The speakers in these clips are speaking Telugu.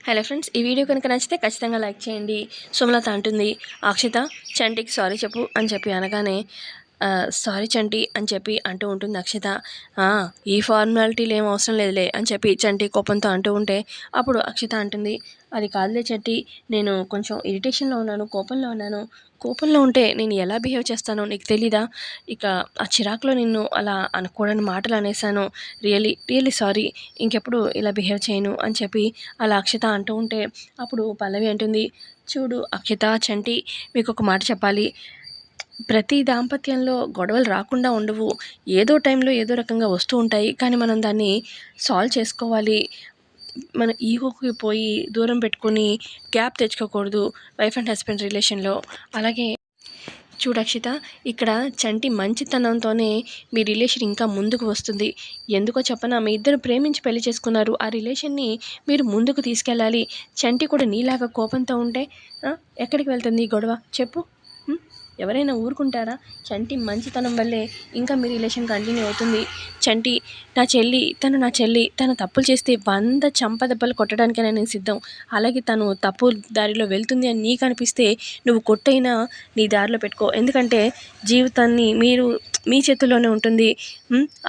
హలో ఫ్రెండ్స్, ఈ వీడియో కనుక నచ్చితే ఖచ్చితంగా లైక్ చేయండి. సుమలత అంటుంది, అక్షిత చంటికి సారీ చెప్పు అని చెప్పి అనగానే సారీ చంటి అని చెప్పి అంటూ ఉంటుంది అక్షిత. ఈ ఫార్మాలిటీలు ఏం అవసరం లేదులే అని చెప్పి చంటి కోపంతో అంటూ ఉంటే అప్పుడు అక్షిత అంటుంది, అది కాదులే చంటి, నేను కొంచెం ఇరిటేషన్లో ఉన్నాను, కోపంలో ఉన్నాను. కోపంలో ఉంటే నేను ఎలా బిహేవ్ చేస్తానో నీకు తెలీదా? ఇక ఆ చిరాకులో నిన్ను అలా అనకూడని మాటలు అనేసాను. రియలీ రియలీ సారీ, ఇంకెప్పుడు ఇలా బిహేవ్ చేయను అని చెప్పి అలా అక్షిత అంటూ ఉంటే అప్పుడు పల్లవి అంటుంది, చూడు అక్షిత, చంటి, మీకు ఒక మాట చెప్పాలి. ప్రతి దాంపత్యంలో గొడవలు రాకుండా ఉండవు. ఏదో టైంలో ఏదో రకంగా వస్తూ ఉంటాయి. కానీ మనం దాన్ని సాల్వ్ చేసుకోవాలి. మన ఈగోకి పోయి దూరం పెట్టుకొని గ్యాప్ తెచ్చుకోకూడదు వైఫ్ అండ్ హస్బెండ్ రిలేషన్లో. అలాగే చూడక్షిత, ఇక్కడ చంటి మంచితనంతోనే మీ రిలేషన్ ఇంకా ముందుకు వస్తుంది. ఎందుకో చెప్పనా, మీ ఇద్దరు ప్రేమించి పెళ్లి చేసుకున్నారు. ఆ రిలేషన్ని మీరు ముందుకు తీసుకెళ్ళాలి. చంటి కూడా నీలాగా కోపంతో ఉంటే ఎక్కడికి వెళ్తుంది ఈ గొడవ చెప్పు? ఎవరైనా ఊరుకుంటారా? చంటి మంచితనం వల్లే ఇంకా మీ రిలేషన్ కంటిన్యూ అవుతుంది. చంటి నా చెల్లి, తను తప్పులు చేస్తే 100 చంపదెబ్బలు కొట్టడానికైనా నేను సిద్ధం. అలాగే తను తప్పు దారిలో వెళ్తుంది అని నీకు అనిపిస్తే నువ్వు కొట్టైనా నీ దారిలో పెట్టుకో. ఎందుకంటే జీవితాన్ని మీ చేతుల్లోనే ఉంటుంది.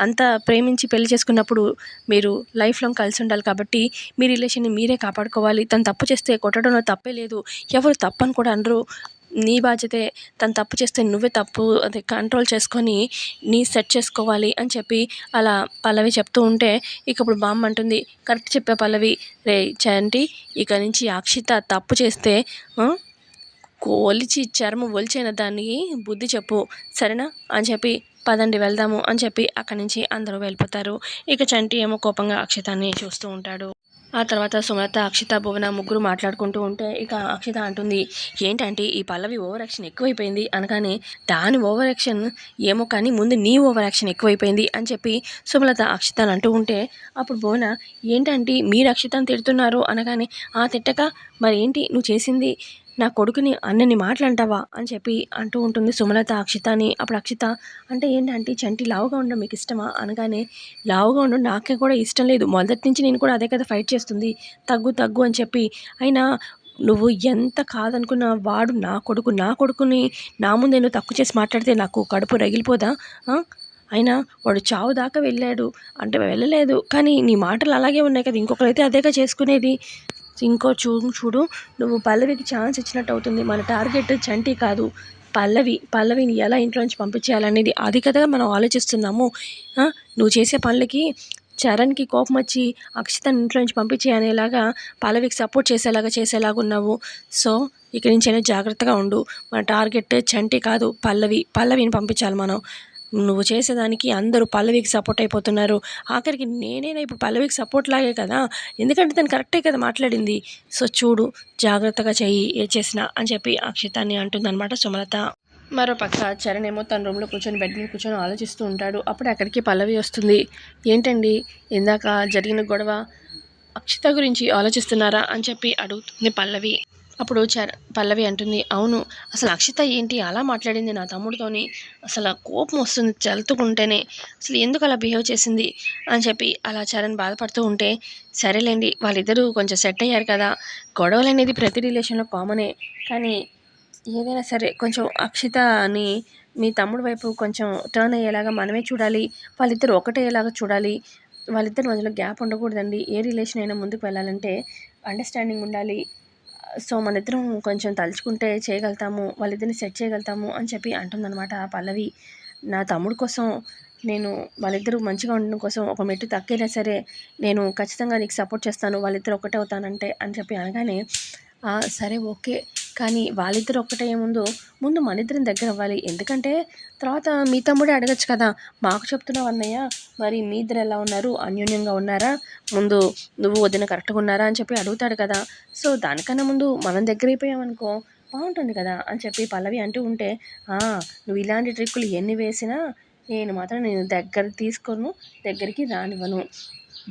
అంత ప్రేమించి పెళ్లి చేసుకున్నప్పుడు మీరు లైఫ్ లాంగ్ కలిసి ఉండాలి. కాబట్టి మీ రిలేషన్ని మీరే కాపాడుకోవాలి. తను తప్పు చేస్తే కొట్టడంలో తప్పే లేదు. ఎవరు తప్పని కూడా అనరు. నీ బాధ్యతే. తను తప్పు చేస్తే నువ్వే అదే కంట్రోల్ చేసుకొని సెట్ చేసుకోవాలి అని చెప్పి అలా పల్లవి చెప్తూ ఉంటే ఇక ఇప్పుడు బామ్మ అంటుంది, కరెక్ట్ చెప్పా పల్లవి. రే చంటి, ఇక నుంచి అక్షిత తప్పు చేస్తే ఒలిచి చర్మం ఒలిచైన దానికి బుద్ధి చెప్పు, సరేనా అని చెప్పి పదండి వెళ్దాము అని చెప్పి అక్కడి నుంచి అందరూ వెళ్ళిపోతారు. ఇక చంటి ఏమో కోపంగా అక్షితాన్ని చూస్తూ ఉంటాడు. ఆ తర్వాత సుమలత, అక్షిత, భువన ముగ్గురు మాట్లాడుకుంటూ ఉంటే ఇక అక్షిత అంటుంది, ఏంటంటే ఈ పల్లవి ఓవర్ యాక్షన్ ఎక్కువైపోయింది అనగానే, దాని ఓవర్ యాక్షన్ ఏమో కానీ ముందు నీ ఓవర్ యాక్షన్ ఎక్కువైపోయింది అని చెప్పి సుమలత అక్షితను అంటూ ఉంటే అప్పుడు భువన, ఏంటంటే మీరు అక్షితను తిడుతున్నారు అనగానే, తిట్టక మరి ఏంటి నువ్వు చేసింది? నా కొడుకుని అన్నని మాటలంటావా అని చెప్పి అంటూ ఉంటుంది సుమలత అక్షితని. అప్పుడు అక్షిత, అంటే ఏంటంటే చంటి లావుగా ఉండడం మీకు ఇష్టమా అనగానే, లావుగా ఉండడం నాకే కూడా ఇష్టం లేదు. మొదటి నుంచి నేను కూడా అదే కదా ఫైట్ చేస్తుంది, తగ్గు అని చెప్పి. అయినా నువ్వు ఎంత కాదనుకున్న వాడు నా కొడుకుని నా ముందే నువ్వు తక్కువ చేసి మాట్లాడితే నాకు కడుపు రగిలిపోదా? అయినా వాడు చావు దాకా వెళ్ళాడు అంటే వెళ్ళలేదు, కానీ నీ మాటలు అలాగే ఉన్నాయి కదా, ఇంకొకరైతే అదేగా చేసుకునేది. చూడు, నువ్వు పల్లవికి ఛాన్స్ ఇచ్చినట్టు అవుతుంది. మన టార్గెట్ చంటి కాదు, పల్లవిని ఎలా ఇంట్లో నుంచి పంపించేయాలనేది అది కదా మనం ఆలోచిస్తున్నాము. నువ్వు చేసే పనులకి చరణ్కి కోపం వచ్చి అక్షితని ఇంట్లో నుంచి పంపించేయనేలాగా పల్లవికి సపోర్ట్ చేసేలాగా ఉన్నావు. సో ఇక నుంచైనా జాగ్రత్తగా ఉండు. మన టార్గెట్ చంటి కాదు, పల్లవిని పంపించాలి మనం. నువ్వు చేసేదానికి అందరూ పల్లవికి సపోర్ట్ అయిపోతున్నారు. ఆఖరికి నేనైనా ఇప్పుడు పల్లవికి సపోర్ట్ లాగే కదా, ఎందుకంటే తను కరెక్టే కదా మాట్లాడింది. సో చూడు, జాగ్రత్తగా చెయ్యి ఏ చేసినా అని చెప్పి అక్షితాన్ని అంటుందన్నమాట సుమలత. మరోపక్క చరణ్ ఏమో తన రూమ్లో కూర్చొని బెడ్ మీద కూర్చొని ఆలోచిస్తూ ఉంటాడు. అప్పుడు అక్కడికి పల్లవి వస్తుంది. ఏంటండి ఇందాక జరిగిన గొడవ, అక్షిత గురించి ఆలోచిస్తున్నారా అని చెప్పి అడుగుతుంది పల్లవి. అప్పుడు పల్లవి అంటుంది, అవును, అసలు అక్షిత ఏంటి అలా మాట్లాడింది నా తమ్ముడితోని, అసలు కోపం వస్తుంది చల్లుతుంటేనే, అసలు ఎందుకు అలా బిహేవ్ చేసింది అని చెప్పి అలా చరణ్ బాధపడుతూ ఉంటే, సరేలేండి వాళ్ళిద్దరూ కొంచెం సెట్ అయ్యారు కదా, గొడవలు అనేది ప్రతి రిలేషన్లో కామనే, కానీ ఏదైనా సరే కొంచెం అక్షితని మీ తమ్ముడు వైపు కొంచెం టర్న్ అయ్యేలాగా మనమే చూడాలి. వాళ్ళిద్దరు ఒకటయ్యేలాగా చూడాలి. వాళ్ళిద్దరి మధ్యలో గ్యాప్ ఉండకూడదండి. ఏ రిలేషన్ అయినా ముందుకు వెళ్ళాలంటే అండర్స్టాండింగ్ ఉండాలి. సో మనిద్దరం కొంచెం తలుచుకుంటే చేయగలుగుతాము, వాళ్ళిద్దరిని సెట్ చేయగలుగుతాము అని చెప్పి అంటుందన్నమాట పల్లవి. నా తమ్ముడు కోసం నేను వాళ్ళిద్దరూ మంచిగా ఉండడం కోసం ఒక మెట్టు తక్కైనా సరే నేను ఖచ్చితంగా నీకు సపోర్ట్ చేస్తాను, వాళ్ళిద్దరు ఒకటే అవుతానంటే అని చెప్పి అనగానే, సరే ఓకే, కానీ వాళ్ళిద్దరు ఒక్కటయ్యే ముందు మనిద్దరం దగ్గర అవ్వాలి. ఎందుకంటే తర్వాత మీ తమ్ముడే అడగచ్చు కదా, మాకు చెప్తున్నావు అన్నయ్య, మరి మీ ఇద్దరు ఎలా ఉన్నారు, అన్యోన్యంగా ఉన్నారా, ముందు నువ్వు వదిన కరెక్ట్గా ఉన్నారా అని చెప్పి అడుగుతాడు కదా. సో దానికన్నా ముందు మనం దగ్గర అయిపోయామనుకో బాగుంటుంది కదా అని చెప్పి పల్లవి అంటూ ఉంటే, నువ్వు ఇలాంటి ట్రిక్కులు ఎన్ని వేసినా నేను దగ్గరికి రానివ్వను.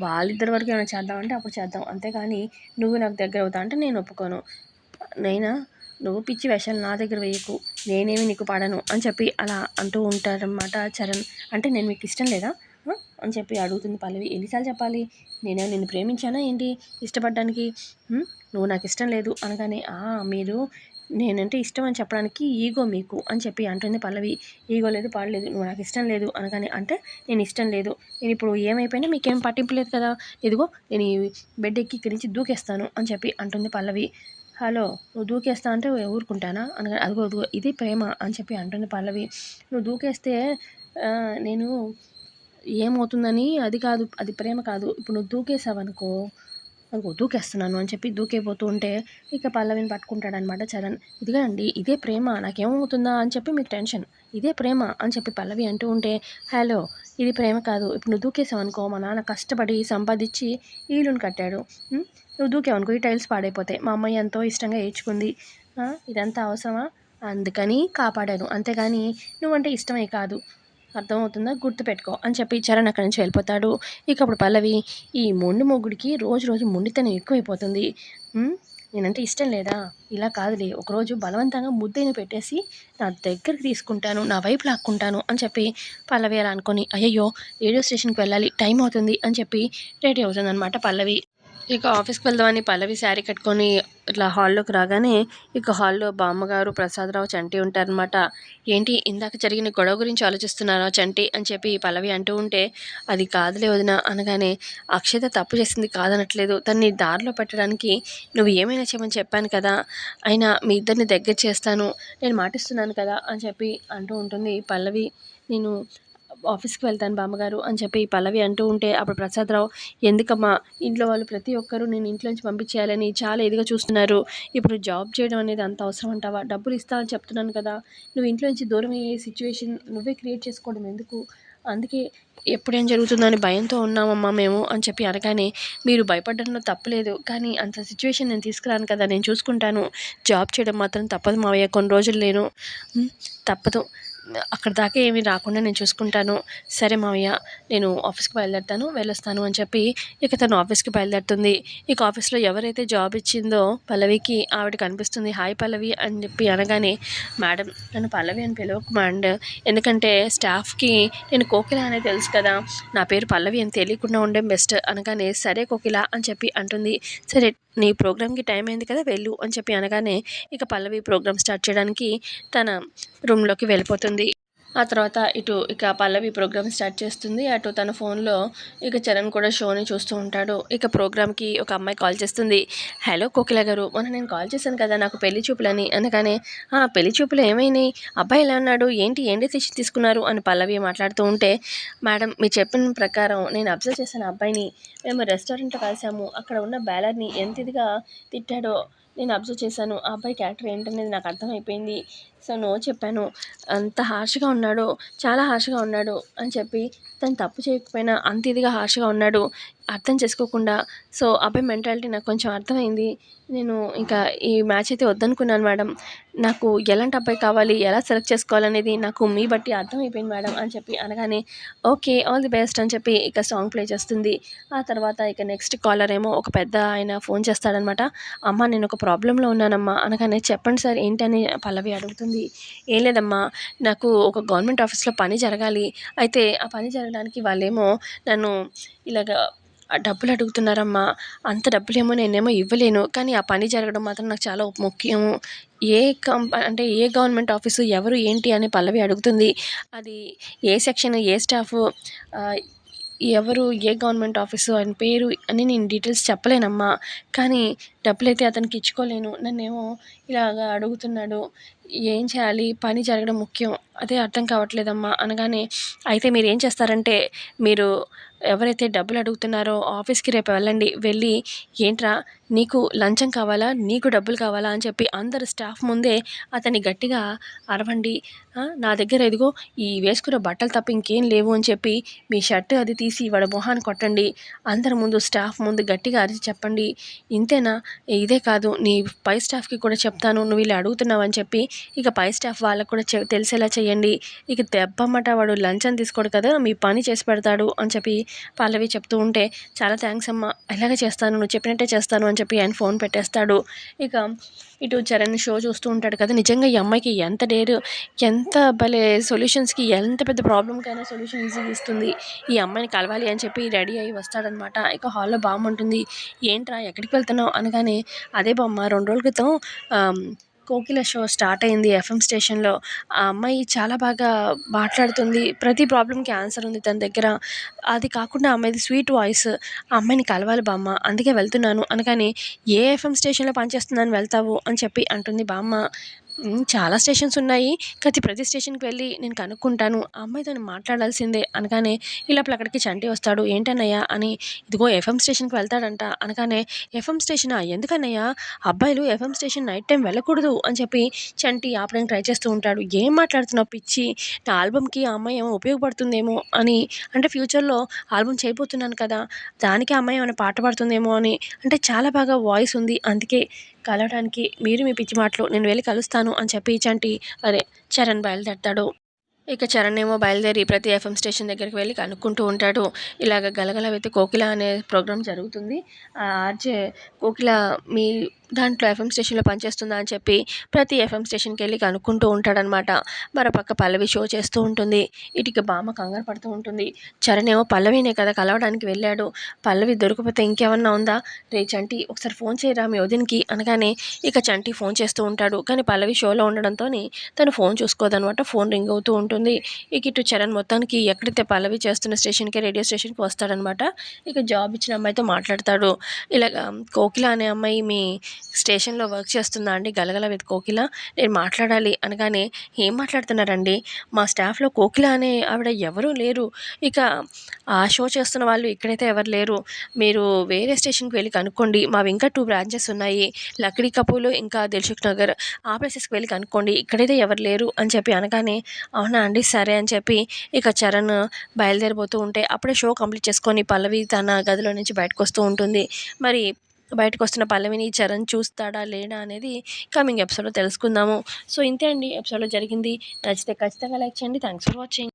వాళ్ళిద్దరి వరకు ఏమైనా చేద్దామంటే అప్పుడు చేద్దాం, అంతేగాని నువ్వు నాకు దగ్గర అవుతా అంటే నేను ఒప్పుకోను. నువ్వు పిచ్చి వేషాలు నా దగ్గర వేయకు, నేనేమి నీకు పడను అని చెప్పి అలా అంటూ ఉంటారనమాట చరణ్. అంటే నేను మీకు ఇష్టం లేదా? అని చెప్పి అడుగుతుంది పల్లవి. ఎన్నిసార్లు చెప్పాలి? నిన్ను ప్రేమించానా ఏంటి ఇష్టపడడానికి? నువ్వు నాకు ఇష్టం లేదు అనగానే మీరు నేనంటే ఇష్టం అని చెప్పడానికి ఈగో మీకు అని చెప్పి అంటుంది పల్లవి. ఈగో లేదు పాడలేదు, నువ్వు నాకు ఇష్టం లేదు అనగానే అంటే నేను ఇష్టం లేదు, నేను ఇప్పుడు ఏమైపోయినా మీకేం పట్టింపు లేదు కదా, ఇదిగో నేను ఈ బెడ్ ఎక్కి ఇక్కడి నుంచి దూకేస్తాను అని చెప్పి అంటుంది పల్లవి. హలో, నువ్వు దూకేస్తా అంటే ఊరుకుంటానా అనగా అదిగో అదిగో ఇది ప్రేమ అని చెప్పి అంటుంది పల్లవి. నువ్వు దూకేస్తే నేను ఏమవుతుందని అది కాదు, అది ప్రేమ కాదు, ఇప్పుడు నువ్వు దూకేసావనుకో అదిగో దూకేస్తున్నాను అని చెప్పి దూకేపోతూ ఉంటే ఇక పల్లవిని పట్టుకుంటాడనమాట చరణ్. ఇదిగోండి ఇదే ప్రేమ, నాకేమవుతుందా అని చెప్పి మీకు టెన్షన్, ఇదే ప్రేమ అని చెప్పి పల్లవి అంటూ ఉంటే హలో ఇది ప్రేమ కాదు, ఇప్పుడు నువ్వు దూకేసావనుకో మా నాన్న కష్టపడి సంపాదించి ఇల్లుని కట్టాడు, నువ్వు దూకేవనుకో ఈ టైల్స్ పాడైపోతాయి, మా అమ్మాయి ఎంతో ఇష్టంగా ఏడ్చుకుంది, ఇదంతా అవసరమా, అందుకని కాపాడాను, అంతేగాని నువ్వంటే ఇష్టమే కాదు, అర్థమవుతుందా, గుర్తుపెట్టుకో అని చెప్పి చరణ్ అక్కడి నుంచి వెళ్ళిపోతాడు. ఇక అప్పుడు పల్లవి ఈ మొగుడికి రోజు రోజు మొండితనం ఎక్కువైపోతుంది, నేనంటే ఇష్టం లేదా, ఇలా కాదులే ఒకరోజు బలవంతంగా ముద్దైన పెట్టేసి నా దగ్గరికి తీసుకుంటాను, నా వైపు లాక్కుంటాను అని చెప్పి పల్లవి అలా అనుకొని అయ్యయ్యో రేడియో స్టేషన్కి వెళ్ళాలి టైం అవుతుంది అని చెప్పి రెడీ అవుతుంది అనమాట పల్లవి. ఇక ఆఫీస్కి వెళ్దామని పల్లవి శారీ కట్టుకొని ఇట్లా హాల్లోకి రాగానే ఇక హాల్లో బామ్మగారు ప్రసాదరావు చంటి ఉంటారనమాట. ఏంటి ఇందాక జరిగిన గొడవ గురించి ఆలోచిస్తున్నారా చంటి అని చెప్పి పల్లవి అంటూ ఉంటే అది కాదులే వదిన అనగానే అక్షత తప్పు చేసింది కాదనట్లేదు, తన్ని దారిలో పెట్టడానికి నువ్వు ఏమైనా చేయమని చెప్పాను కదా, అయినా మీ ఇద్దరిని దగ్గర చేస్తాను నేను మాటిస్తున్నాను కదా అని చెప్పి అంటూ ఉంటుంది పల్లవి. నేను ఆఫీస్కి వెళ్తాను బామ్మగారు అని చెప్పి పల్లవి అంటూ ఉంటే అప్పుడు ప్రసాదరావు ఎందుకమ్మా ఇంట్లో వాళ్ళు ప్రతి ఒక్కరూ నేను ఇంట్లో నుంచి పంపించేయాలని చాలా ఇదిగా చూస్తున్నారు, ఇప్పుడు జాబ్ చేయడం అనేది అంత అవసరం అంటావా, డబ్బులు ఇస్తా అని చెప్తున్నాను కదా, నువ్వు ఇంట్లో నుంచి దూరం అయ్యే సిచ్యువేషన్ నువ్వే క్రియేట్ చేసుకోవడం ఎందుకు, అందుకే ఎప్పుడేం జరుగుతుందని భయంతో ఉన్నామమ్మా మేము అని చెప్పి అనగానే మీరు భయపడడంలో తప్పలేదు, కానీ అంత సిచ్యువేషన్ నేను తీసుకురాను కదా, నేను చూసుకుంటాను, జాబ్ చేయడం మాత్రం తప్పదు మావయ్య కొన్ని రోజులు నేను తప్పదు, అక్కడ దాకా ఏమీ రాకుండా నేను చూసుకుంటాను, సరే మావయ్య నేను ఆఫీస్కి బయలుదేరుతాను వెళ్ళొస్తాను అని చెప్పి ఇక తను ఆఫీస్కి బయలుదేరుతుంది. ఇక ఆఫీస్లో ఎవరైతే జాబ్ ఇచ్చిందో పల్లవికి ఆవిడ కనిపిస్తుంది. హాయ్ పల్లవి అని చెప్పి అనగానే మేడం నన్ను పల్లవి అని పిలవకమండ్, ఎందుకంటే స్టాఫ్కి నేను కోకిల అనేది తెలుసు కదా, నా పేరు పల్లవి అని తెలియకుండా ఉండే బెస్ట్ అనగానే సరే కోకిల అని చెప్పి అంటుంది. సరే నీ ప్రోగ్రామ్కి టైం అయింది కదా వెళ్ళు అని చెప్పి అనగానే ఇక పల్లవి ప్రోగ్రామ్ స్టార్ట్ చేయడానికి తన రూమ్లోకి వెళ్ళిపోతుంది. ఆ తర్వాత ఇక పల్లవి ప్రోగ్రామ్ స్టార్ట్ చేస్తుంది. అటు తన ఫోన్లో ఇక చరణ్ కూడా షోని చూస్తూ ఉంటాడు. ఇక ప్రోగ్రామ్కి ఒక అమ్మాయి కాల్ చేస్తుంది. హలో కోకిల గారు, మొన్న నేను కాల్ చేశాను కదా నాకు పెళ్లి చూపులని అనగానే పెళ్లి చూపులు ఏమైనాయి, అబ్బాయి ఎలా ఉన్నాడు ఏంటి ఏం డెసిషన్ తీసుకున్నారు అని పల్లవి మాట్లాడుతూ ఉంటే మేడం మీరు చెప్పిన ప్రకారం నేను అబ్జర్వ్ చేశాను అబ్బాయిని, మేము రెస్టారెంట్లో కలిసాము, అక్కడ ఉన్న బ్యాలర్ని ఎంత ఇదిగా తిట్టాడో నేను అబ్జర్వ్ చేశాను, ఆ అబ్బాయి క్యారెక్టర్ ఏంటనేది నాకు అర్థమైపోయింది, సో నో చెప్పాను, అంత హార్ష్గా ఉన్నాడు, చాలా హార్ష్గా ఉన్నాడు అని చెప్పి తను తప్పు చేయకపోయినా అంత ఇదిగా హార్ష్గా ఉన్నాడు అర్థం చేసుకోకుండా, సో అబ్బాయి మెంటాలిటీ నాకు కొంచెం అర్థమైంది, నేను ఇంకా ఈ మ్యాచ్ అయితే వద్దనుకున్నాను మేడం, నాకు ఎలాంటి అబ్బాయి కావాలి ఎలా సెలెక్ట్ చేసుకోవాలనేది నాకు మీ బట్టి అర్థమైపోయింది మేడం అని చెప్పి అనగానే ఓకే ఆల్ ది బెస్ట్ అని చెప్పి ఇక సాంగ్ ప్లే చేస్తుంది. ఆ తర్వాత ఇక నెక్స్ట్ కాలర్ ఏమో ఒక పెద్ద ఆయన ఫోన్ చేస్తాడనమాట. అమ్మ నేను ఒక ప్రాబ్లంలో ఉన్నానమ్మా అనగానే చెప్పండి సార్ ఏంటని పల్లవి అడుగుతుంది. ఏం లేదమ్మా నాకు ఒక గవర్నమెంట్ ఆఫీస్లో పని జరగాలి, అయితే ఆ పని జరగడానికి వాళ్ళేమో నన్ను ఇలాగ డబ్బులు అడుగుతున్నారమ్మా, అంత డబ్బులేమో నేనేమో ఇవ్వలేను, కానీ ఆ పని జరగడం మాత్రం నాకు చాలా ముఖ్యము, అంటే ఏ గవర్నమెంట్ ఆఫీసు ఎవరు ఏంటి అని పల్లవి అడుగుతుంది. అది ఏ సెక్షన్ ఏ స్టాఫ్ ఎవరు ఏ గవర్నమెంట్ ఆఫీసు అని పేరు అని నేను డీటెయిల్స్ చెప్పలేనమ్మా, కానీ డబ్బులైతే అతనికి ఇచ్చుకోలేను, నన్నేమో ఇలాగ అడుగుతున్నాడు, ఏం చేయాలి పని జరగడం ముఖ్యం అదే అర్థం కావట్లేదమ్మా అనగానే అయితే మీరు ఏం చేస్తారంటే మీరు ఎవరైతే డబ్బులు అడుగుతున్నారో ఆఫీస్కి రేపు వెళ్ళండి, వెళ్ళి ఏంట్రా నీకు లంచం కావాలా నీకు డబ్బులు కావాలా అని చెప్పి అందరు స్టాఫ్ ముందే అతన్ని గట్టిగా అరవండి, నా దగ్గర ఇదిగో ఈ వేసుకున్న బట్టలు తప్ప ఇంకేం లేవు అని చెప్పి మీ షర్ట్ అది తీసి వాడి మొహాన్ని కొట్టండి, అందరి ముందు స్టాఫ్ ముందు గట్టిగా అరిచి చెప్పండి, ఇంతేనా ఇదే కాదు నీ పై స్టాఫ్కి కూడా చెప్తాను నువ్వు ఇలా అడుగుతున్నావు అని చెప్పి ఇక పై స్టాఫ్ వాళ్ళకు కూడా తెలిసేలా చేయండి, ఇక దెబ్బమ్మట వాడు లంచం తీసుకోడు కదా మీ పని చేసి పెడతాడు అని చెప్పి పల్లవి చెప్తూ ఉంటే, చాలా థ్యాంక్స్ అమ్మా, ఇలాగే చేస్తాను, నువ్వు చెప్పినట్టే చేస్తాను అని చెప్పి ఆయన ఫోన్ పెట్టేస్తాడు. ఇక ఇటు చరణ్ షో చూస్తూ ఉంటాడు కదా! నిజంగా ఈ అమ్మాయికి ఎంత డేరు, ఎంత భలే సొల్యూషన్స్‌కి ఎంత పెద్ద ప్రాబ్లమ్‌కైనా సొల్యూషన్ ఈజీగా ఇస్తుంది. ఈ అమ్మాయిని కలవాలి అని చెప్పి రెడీ అయ్యి వస్తాడనమాట. ఇక హాల్‌లో బామ్ముంటుంది. "ఏంట్రా ఎక్కడికి వెళ్తున్నావు?" అనగానే, "అదే బామ్మ 2 రోజుల క్రితం ఆహ్, కోకిల షో స్టార్ట్ అయింది ఎఫ్ఎం స్టేషన్‌లో. ఆ అమ్మాయి చాలా బాగా మాట్లాడుతుంది. ప్రతి ప్రాబ్లమ్‌కి ఆన్సర్ ఉంది తన దగ్గర. అది కాకుండా ఆ అమ్మాయిది స్వీట్ వాయిస్. ఆ అమ్మాయిని కలవాలి బామ్మ. అందుకే వెళ్తున్నాను" అనగానే, "ఏ ఎఫ్ఎం స్టేషన్‌లో పనిచేస్తుందని వెళ్తావు?" అని చెప్పి అంటుంది బామ్మ. చాలా స్టేషన్స్ ఉన్నాయి. ప్రతి స్టేషన్‌కి వెళ్ళి నేను కనుక్కుంటాను. ఆ అమ్మాయితోని మాట్లాడాల్సిందే" అనగానే, ఈ లోపల అక్కడికి చంటి వస్తాడు. "ఏంటన్నయ్య" అని, "ఇదిగో ఎఫ్ఎం స్టేషన్‌కి వెళ్తాడంట" అనగానే, "ఎఫ్ఎం స్టేషనా? ఎందుకన్నయ్య? అబ్బాయిలు ఎఫ్ఎం స్టేషన్ నైట్ టైమ్ వెళ్ళకూడదు" అని చెప్పి చంటి ఆపడానికి ట్రై చేస్తూ ఉంటాడు. "ఏం మాట్లాడుతున్నావు పిచ్చి? నా ఆల్బమ్‌కి ఆ అమ్మాయి ఏమో ఉపయోగపడుతుందేమో" అని, అంటే ఫ్యూచర్‌లో ఆల్బమ్ చేయబోతున్నాను కదా! దానికి ఆ అమ్మాయి ఏమైనా పాట పాడుతుందేమో అని, అంటే చాలా బాగా వాయిస్ ఉంది. అందుకే కలవడానికి, మీరు మీ పిచ్చి మాటలు, నేను వెళ్లి కలుస్తాను అని చెప్పి చరణ్ బయలుదేరతాడు. ఇక చరణ్ ఏమో బయలుదేరి ప్రతి ఎఫ్ఎం స్టేషన్ దగ్గరికి వెళ్ళి కనుక్కుంటూ ఉంటాడు. ఇలాగ గలగల విత్ కోకిల అనే ప్రోగ్రామ్ జరుగుతుంది. ఆర్‌జే కోకిల మీ దాంట్లో ఎఫ్ఎం స్టేషన్‌లో పనిచేస్తుందా అని చెప్పి ప్రతి ఎఫ్ఎం స్టేషన్‌కెళ్ళి కనుక్కుంటూ ఉంటాడనమాట. మరోపక్క పల్లవి షో చేస్తూ ఉంటుంది. ఇటుక బామ్మ కంగారు పడుతూ ఉంటుంది. చరణ్ ఏమో పల్లవినే కదా కలవడానికి వెళ్ళాడు. పల్లవి దొరకకపోతే ఇంకేమన్నా ఉందా? "రేయ్ చంటి, ఒకసారి ఫోన్ చేయరా మీ వదినకి" అనగానే, ఇక చంటి ఫోన్ చేస్తూ ఉంటాడు. కానీ పల్లవి షోలో ఉండడంతోని తను ఫోన్ చూసుకోదనమాట. ఫోన్ రింగ్ అవుతూ ఉంటుంది. ఇక ఇటు చరణ్ మొత్తానికి ఎక్కడైతే పల్లవి చేస్తున్న స్టేషన్‌కి, రేడియో స్టేషన్‌కి వస్తాడనమాట. ఇక జాబ్ ఇచ్చిన అమ్మాయితో మాట్లాడతాడు. ఇలాగా, "కోకిల అనే అమ్మాయి మీ స్టేషన్‌లో వర్క్ చేస్తుందా అండి? గలగల విత్ కోకిల, నేను మాట్లాడాలి" అనగానే, "ఏం మాట్లాడుతున్నారండి? మా స్టాఫ్‌లో కోకిల అనే ఆవిడ ఎవరూ లేరు. ఇక ఆ షో చేస్తున్న వాళ్ళు ఇక్కడైతే ఎవరు లేరు. మీరు వేరే స్టేషన్‌కి వెళ్లి కనుక్కోండి. మావి ఇంకా 2 బ్రాంచెస్ ఉన్నాయి. లక్డీ కపూల్, ఇంకా దిల్సుఖ్ నగర్, ఆ ప్లేసెస్‌కి వెళ్లి కనుక్కోండి. ఇక్కడైతే ఎవరు లేరు" అని చెప్పి అనగానే, "అవునా అండి, సరే" అని చెప్పి ఇక చరణ్ బయలుదేరిపోతూ ఉంటే, అప్పుడే షో కంప్లీట్ చేసుకొని పల్లవి తన గదిలో నుంచి బయటకొస్తూ ఉంటుంది. మరి బయటకొస్తున్న పల్లవిని చరణ్ చూస్తాడా లేడా అనేది కమింగ్ ఎపిసోడ్‌లో తెలుసుకుందాము. సో, ఇంతే అండి ఎపిసోడ్‌లో జరిగింది. నచ్చితే ఖచ్చితంగా లైక్ చేయండి. Thanks for watching.